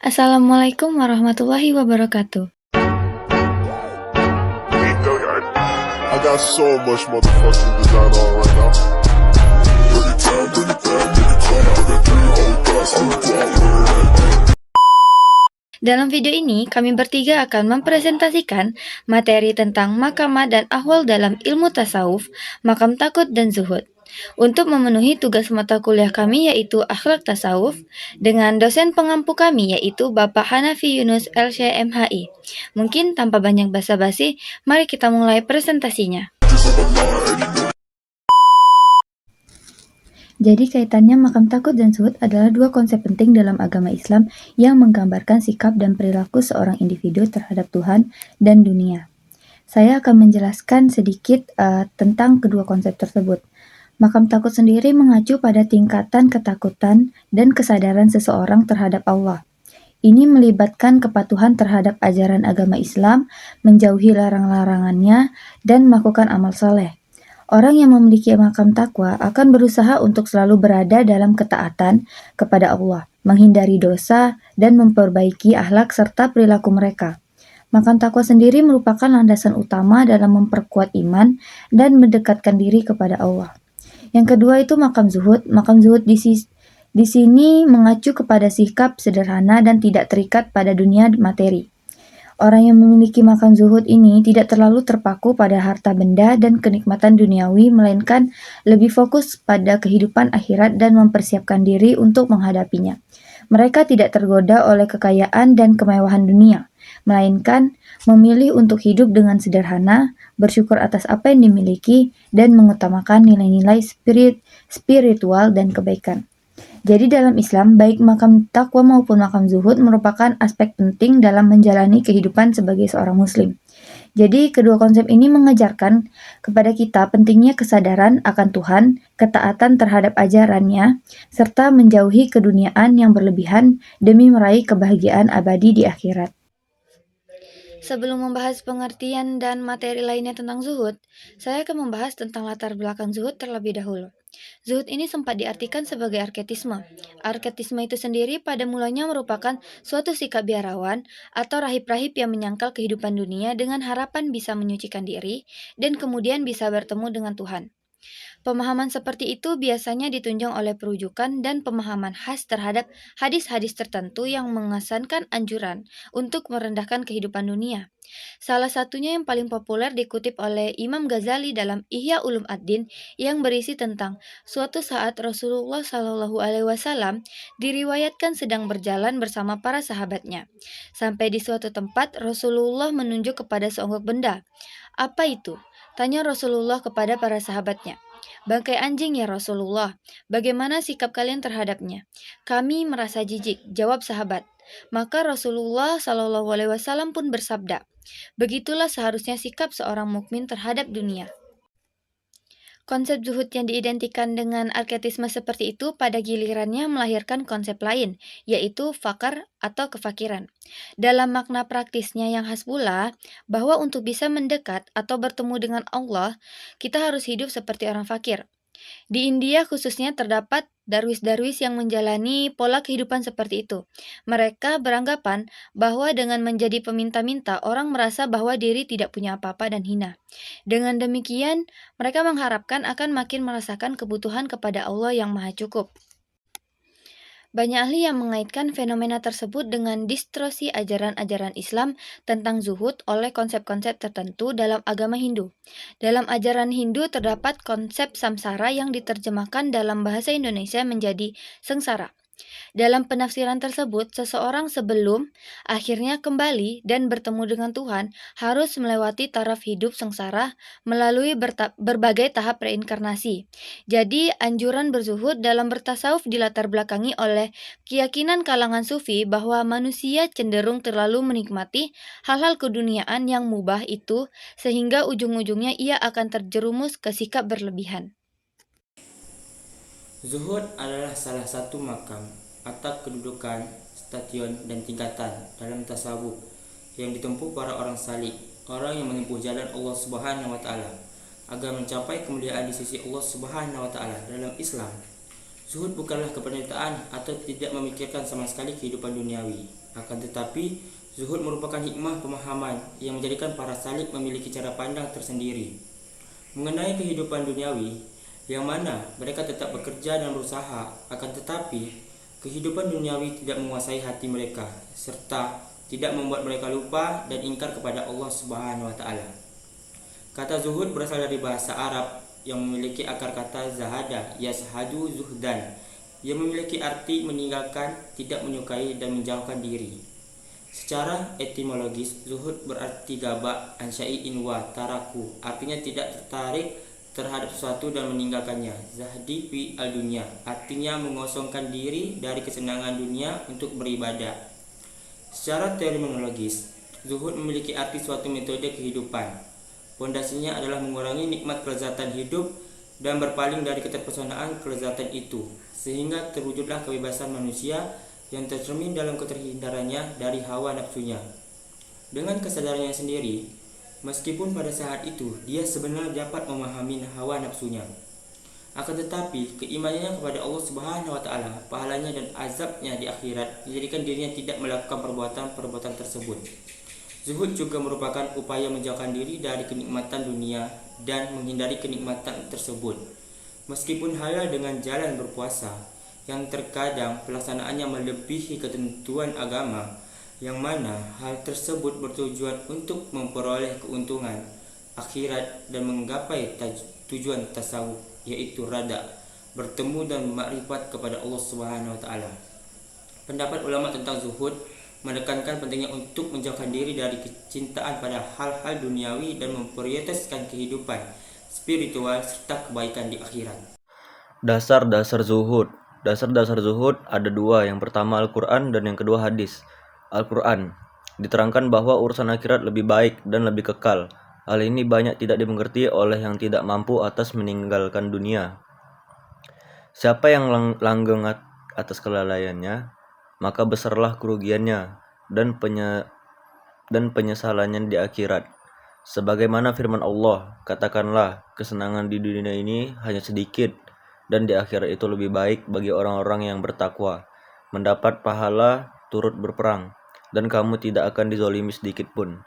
Assalamualaikum warahmatullahi wabarakatuh. I got so much motherfucking design on right now. Dalam video ini, kami bertiga akan mempresentasikan materi tentang maqamat dan ahwal dalam ilmu tasawuf, makam takut dan zuhud. Untuk memenuhi tugas mata kuliah kami yaitu akhlak tasawuf dengan dosen pengampu kami yaitu Bapak Hanafi Yunus LC.MHI. Mungkin tanpa banyak basa-basi, mari kita mulai presentasinya. Jadi kaitannya makam takut dan zuhud adalah dua konsep penting dalam agama Islam yang menggambarkan sikap dan perilaku seorang individu terhadap Tuhan dan dunia. Saya akan menjelaskan sedikit tentang kedua konsep tersebut. Makam takut sendiri mengacu pada tingkatan ketakutan dan kesadaran seseorang terhadap Allah. Ini melibatkan kepatuhan terhadap ajaran agama Islam, menjauhi larang-larangannya, dan melakukan amal soleh. Orang yang memiliki makam takwa akan berusaha untuk selalu berada dalam ketaatan kepada Allah, menghindari dosa, dan memperbaiki akhlak serta perilaku mereka. Makam takwa sendiri merupakan landasan utama dalam memperkuat iman dan mendekatkan diri kepada Allah. Yang kedua itu makam zuhud. Makam zuhud di sini mengacu kepada sikap sederhana dan tidak terikat pada dunia materi. Orang yang memiliki makam zuhud ini tidak terlalu terpaku pada harta benda dan kenikmatan duniawi, melainkan lebih fokus pada kehidupan akhirat dan mempersiapkan diri untuk menghadapinya. Mereka tidak tergoda oleh kekayaan dan kemewahan dunia, melainkan memilih untuk hidup dengan sederhana, bersyukur atas apa yang dimiliki, dan mengutamakan nilai-nilai spiritual dan kebaikan. Jadi dalam Islam, baik makam takwa maupun makam zuhud merupakan aspek penting dalam menjalani kehidupan sebagai seorang muslim. Jadi kedua konsep ini mengajarkan kepada kita pentingnya kesadaran akan Tuhan, ketaatan terhadap ajarannya, serta menjauhi keduniaan yang berlebihan demi meraih kebahagiaan abadi di akhirat. Sebelum membahas pengertian dan materi lainnya tentang zuhud, saya akan membahas tentang latar belakang zuhud terlebih dahulu. Zuhud ini sempat diartikan sebagai asketisme. Asketisme itu sendiri pada mulanya merupakan suatu sikap biarawan atau rahib-rahib yang menyangkal kehidupan dunia dengan harapan bisa menyucikan diri dan kemudian bisa bertemu dengan Tuhan. Pemahaman seperti itu biasanya ditunjang oleh perujukan dan pemahaman khas terhadap hadis-hadis tertentu yang mengesankan anjuran untuk merendahkan kehidupan dunia. Salah satunya yang paling populer dikutip oleh Imam Ghazali dalam Ihya Ulum Ad-Din yang berisi tentang suatu saat Rasulullah Shallallahu Alaihi Wasallam diriwayatkan sedang berjalan bersama para sahabatnya. Sampai di suatu tempat Rasulullah menunjuk kepada seonggok benda. Apa itu? Tanya Rasulullah kepada para sahabatnya. Bangkai anjing ya Rasulullah, bagaimana sikap kalian terhadapnya? Kami merasa jijik, jawab sahabat. Maka Rasulullah Shallallahu Alaihi Wasallam pun bersabda, begitulah seharusnya sikap seorang mukmin terhadap dunia. Konsep zuhud yang diidentikan dengan arketisme seperti itu pada gilirannya melahirkan konsep lain, yaitu fakar atau kefakiran. Dalam makna praktisnya yang khas pula, bahwa untuk bisa mendekat atau bertemu dengan Allah, kita harus hidup seperti orang fakir. Di India khususnya terdapat darwis-darwis yang menjalani pola kehidupan seperti itu. Mereka beranggapan bahwa dengan menjadi peminta-minta, orang merasa bahwa diri tidak punya apa-apa dan hina. Dengan demikian, mereka mengharapkan akan makin merasakan kebutuhan kepada Allah yang Maha Cukup. Banyak ahli yang mengaitkan fenomena tersebut dengan distorsi ajaran-ajaran Islam tentang zuhud oleh konsep-konsep tertentu dalam agama Hindu. Dalam ajaran Hindu terdapat konsep samsara yang diterjemahkan dalam bahasa Indonesia menjadi sengsara. Dalam penafsiran tersebut, seseorang sebelum akhirnya kembali dan bertemu dengan Tuhan harus melewati taraf hidup sengsara melalui berbagai tahap reinkarnasi. Jadi, anjuran berzuhud dalam bertasawuf dilatar belakangi oleh keyakinan kalangan sufi bahwa manusia cenderung terlalu menikmati hal-hal keduniaan yang mubah itu sehingga ujung-ujungnya ia akan terjerumus ke sikap berlebihan. Zuhud adalah salah satu makam, atap kedudukan, stadion, dan tingkatan dalam tasawuf yang ditempuh para orang salih, orang yang menempuh jalan Allah Subhanahu wa taala agar mencapai kemuliaan di sisi Allah Subhanahu wa taala. Dalam Islam, zuhud bukanlah kepenyataan atau tidak memikirkan sama sekali kehidupan duniawi. Akan tetapi, zuhud merupakan hikmah pemahaman yang menjadikan para salik memiliki cara pandang tersendiri mengenai kehidupan duniawi, yang mana mereka tetap bekerja dan berusaha, akan tetapi kehidupan duniawi tidak menguasai hati mereka, serta tidak membuat mereka lupa dan ingkar kepada Allah Subhanahu wa taala. Kata zuhud berasal dari bahasa Arab yang memiliki akar kata zahada, yashadu zuhdan, yang memiliki arti meninggalkan, tidak menyukai dan menjauhkan diri. Secara etimologis, zuhud berarti gaba ansyai'in wa taraku, artinya tidak tertarik terhadap sesuatu dan meninggalkannya. Zahdi fi al-dunya, artinya mengosongkan diri dari kesenangan dunia untuk beribadah. Secara terminologis, zuhud memiliki arti suatu metode kehidupan. Pondasinya adalah mengurangi nikmat kelezatan hidup dan berpaling dari keterpesonaan kelezatan itu, sehingga terwujudlah kebebasan manusia yang tercermin dalam keterhindarannya dari hawa nafsunya. Dengan kesadarannya sendiri, meskipun pada saat itu dia sebenarnya dapat memahami hawa nafsunya, akan tetapi keimanannya kepada Allah Subhanahu wa taala, pahalanya dan azabnya di akhirat menjadikan dirinya tidak melakukan perbuatan-perbuatan tersebut. Zuhud juga merupakan upaya menjauhkan diri dari kenikmatan dunia dan menghindari kenikmatan tersebut. Meskipun halal dengan jalan berpuasa, yang terkadang pelaksanaannya melebihi ketentuan agama, yang mana hal tersebut bertujuan untuk memperoleh keuntungan akhirat dan menggapai tujuan tasawuf, yaitu rada, bertemu dan makrifat kepada Allah Subhanahu wa taala. Pendapat ulama tentang zuhud menekankan pentingnya untuk menjauhkan diri dari kecintaan pada hal-hal duniawi dan memprioritaskan kehidupan spiritual serta kebaikan di akhirat. Dasar-dasar zuhud. Dasar-dasar zuhud ada dua, yang pertama Al-Quran dan yang kedua hadis. Al-Quran diterangkan bahwa urusan akhirat lebih baik dan lebih kekal. Hal ini banyak tidak dimengerti oleh yang tidak mampu atas meninggalkan dunia. Siapa yang langgeng atas kelalaiannya, maka besarlah kerugiannya dan penyesalannya di akhirat. Sebagaimana firman Allah, katakanlah kesenangan di dunia ini hanya sedikit, dan di akhirat itu lebih baik bagi orang-orang yang bertakwa, mendapat pahala turut berperang, dan kamu tidak akan dizolimi sedikit pun.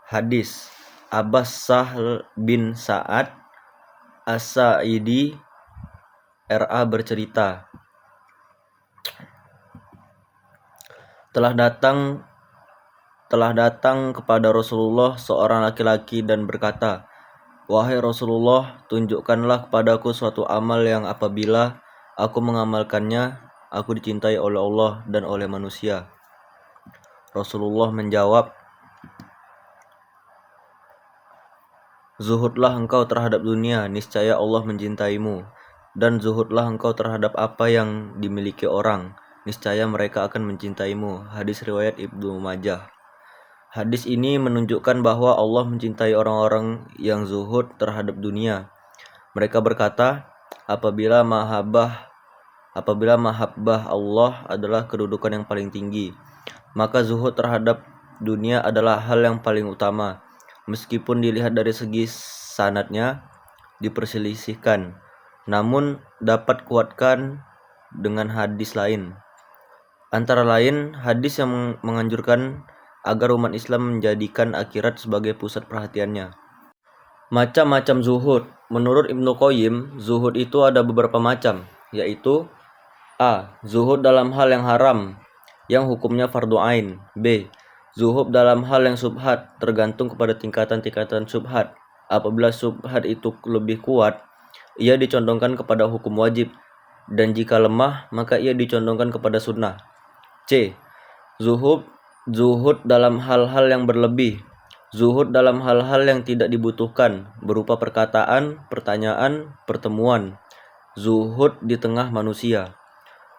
Hadis Abbas Sahl bin Sa'ad As-Sa'idi RA bercerita, telah datang kepada Rasulullah seorang laki-laki dan berkata, "Wahai Rasulullah, tunjukkanlah kepadaku suatu amal yang apabila aku mengamalkannya, aku dicintai oleh Allah dan oleh manusia." Rasulullah menjawab, "Zuhudlah engkau terhadap dunia, niscaya Allah mencintaimu. Dan zuhudlah engkau terhadap apa yang dimiliki orang, niscaya mereka akan mencintaimu." Hadis riwayat Ibnu Majah. Hadis ini menunjukkan bahwa Allah mencintai orang-orang yang zuhud terhadap dunia. Mereka berkata, apabila mahabbah Allah adalah kedudukan yang paling tinggi, maka zuhud terhadap dunia adalah hal yang paling utama. Meskipun dilihat dari segi sanadnya diperselisihkan, namun dapat kuatkan dengan hadis lain. Antara lain, hadis yang menganjurkan agar umat Islam menjadikan akhirat sebagai pusat perhatiannya. Macam-macam zuhud. Menurut Ibnu Qayyim, zuhud itu ada beberapa macam, yaitu A. Zuhud dalam hal yang haram, yang hukumnya fardu ain. B. Zuhud dalam hal yang subhat, tergantung kepada tingkatan-tingkatan subhat. Apabila subhat itu lebih kuat, ia dicondongkan kepada hukum wajib, dan jika lemah, maka ia dicondongkan kepada sunnah. C. Zuhud dalam hal-hal yang berlebih. Zuhud dalam hal-hal yang tidak dibutuhkan, berupa perkataan, pertanyaan, pertemuan. Zuhud di tengah manusia.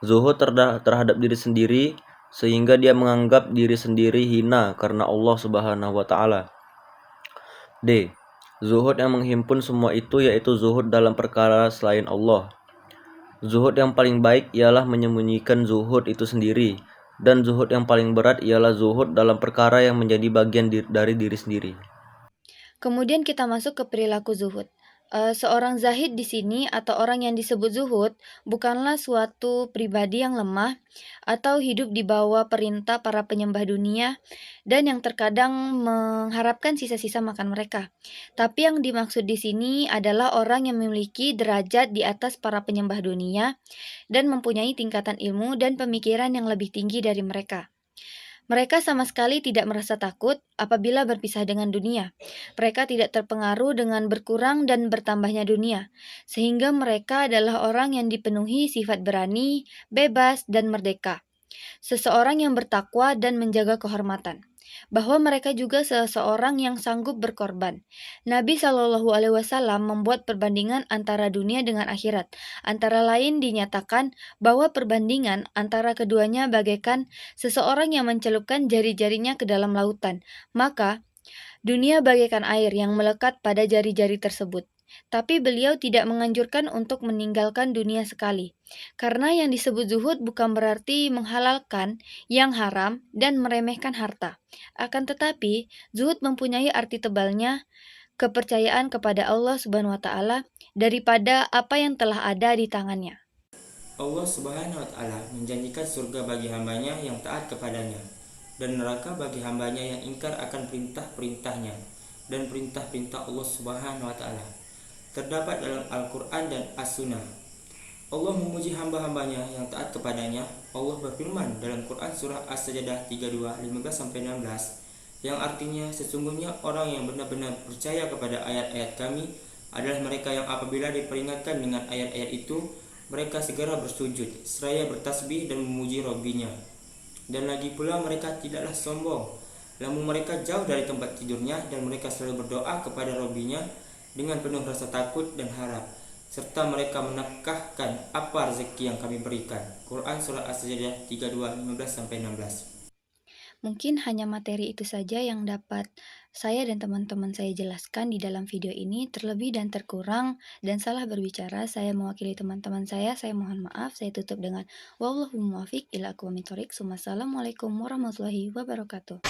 Zuhud terhadap diri sendiri, sehingga dia menganggap diri sendiri hina karena Allah Subhanahu wa taala. D. Zuhud yang menghimpun semua itu, yaitu zuhud dalam perkara selain Allah. Zuhud yang paling baik ialah menyembunyikan zuhud itu sendiri, dan zuhud yang paling berat ialah zuhud dalam perkara yang menjadi bagian dari diri sendiri. Kemudian kita masuk ke perilaku zuhud. Seorang zahid di sini atau orang yang disebut zuhud bukanlah suatu pribadi yang lemah atau hidup di bawah perintah para penyembah dunia dan yang terkadang mengharapkan sisa-sisa makan mereka. Tapi yang dimaksud di sini adalah orang yang memiliki derajat di atas para penyembah dunia dan mempunyai tingkatan ilmu dan pemikiran yang lebih tinggi dari mereka. Mereka sama sekali tidak merasa takut apabila berpisah dengan dunia. Mereka tidak terpengaruh dengan berkurang dan bertambahnya dunia, sehingga mereka adalah orang yang dipenuhi sifat berani, bebas, dan merdeka. Seseorang yang bertakwa dan menjaga kehormatan. Bahwa mereka juga seseorang yang sanggup berkorban. Nabi Shallallahu Alaihi Wasallam membuat perbandingan antara dunia dengan akhirat. Antara lain dinyatakan bahwa perbandingan antara keduanya bagaikan seseorang yang mencelupkan jari-jarinya ke dalam lautan. Maka dunia bagaikan air yang melekat pada jari-jari tersebut. Tapi beliau tidak menganjurkan untuk meninggalkan dunia sekali. Karena yang disebut zuhud bukan berarti menghalalkan yang haram dan meremehkan harta. Akan tetapi, zuhud mempunyai arti tebalnya kepercayaan kepada Allah Subhanahu wa taala daripada apa yang telah ada di tangannya. Allah Subhanahu wa Ta'ala menjanjikan surga bagi hambanya yang taat kepadanya, dan neraka bagi hambanya yang ingkar akan perintah-perintahnya dan perintah-perintah Allah Subhanahu wa Ta'ala. Terdapat dalam Al-Quran dan As-Sunnah. Allah memuji hamba-hambanya yang taat kepadanya. Allah berfirman dalam Quran surah As-Sajdah 32, 15-16, yang artinya sesungguhnya orang yang benar-benar percaya kepada ayat-ayat kami adalah mereka yang apabila diperingatkan dengan ayat-ayat itu, mereka segera bersujud, seraya bertasbih dan memuji Rabbinya. Dan lagi pula mereka tidaklah sombong, namun mereka jauh dari tempat tidurnya dan mereka selalu berdoa kepada Rabbinya dengan penuh rasa takut dan harap, serta mereka menafkahkan apa rezeki yang kami berikan. Quran surah As-Sajdah 32, 15-16. Mungkin hanya materi itu saja yang dapat saya dan teman-teman saya jelaskan di dalam video ini. Terlebih dan terkurang dan salah berbicara, saya mewakili teman-teman saya mohon maaf. Saya tutup dengan wallahu muwaffiq ila aqwamit thoriq. Wassalamualaikum warahmatullahi wabarakatuh.